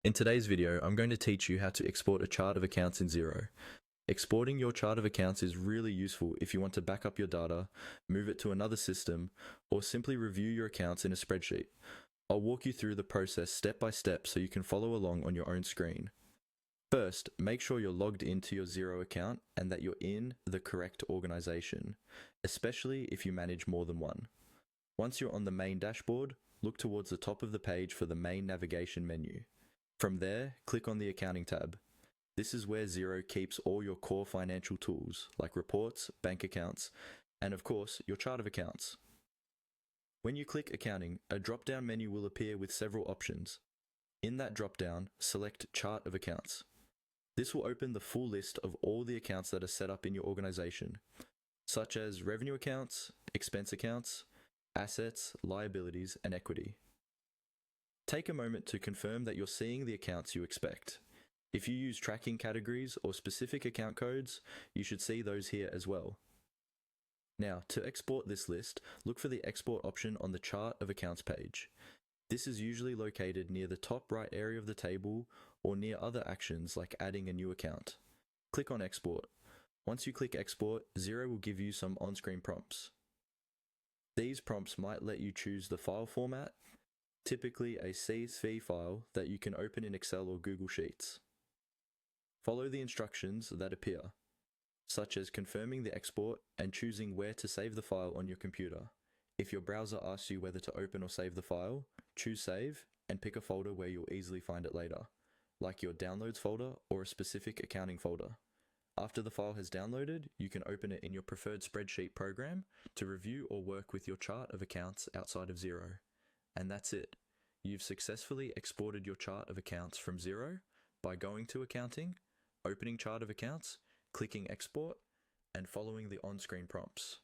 In today's video, I'm going to teach you how to export a chart of accounts in Xero. Exporting your chart of accounts is really useful if you want to back up your data, move it to another system, or simply review your accounts in a spreadsheet. I'll walk you through the process step by step so you can follow along on your own screen. First, make sure you're logged into your Xero account and that you're in the correct organization, especially if you manage more than one. Once you're on the main dashboard, look towards the top of the page for the main navigation menu. From there, click on the Accounting tab. This is where Xero keeps all your core financial tools, like reports, bank accounts, and of course, your chart of accounts. When you click Accounting, a drop-down menu will appear with several options. In that drop-down, select Chart of Accounts. This will open the full list of all the accounts that are set up in your organization, such as revenue accounts, expense accounts, assets, liabilities, and equity. Take a moment to confirm that you're seeing the accounts you expect. If you use tracking categories or specific account codes, you should see those here as well. Now, to export this list, look for the Export option on the Chart of Accounts page. This is usually located near the top right area of the table or near other actions like adding a new account. Click on Export. Once you click Export, Xero will give you some on-screen prompts. These prompts might let you choose the file format, typically a CSV file that you can open in Excel or Google Sheets. Follow the instructions that appear, such as confirming the export and choosing where to save the file on your computer. If your browser asks you whether to open or save the file, choose Save and pick a folder where you'll easily find it later, like your Downloads folder or a specific accounting folder. After the file has downloaded, you can open it in your preferred spreadsheet program to review or work with your chart of accounts outside of Xero. And that's it. You've successfully exported your chart of accounts from Xero by going to Accounting, opening Chart of Accounts, clicking Export, and following the on-screen prompts.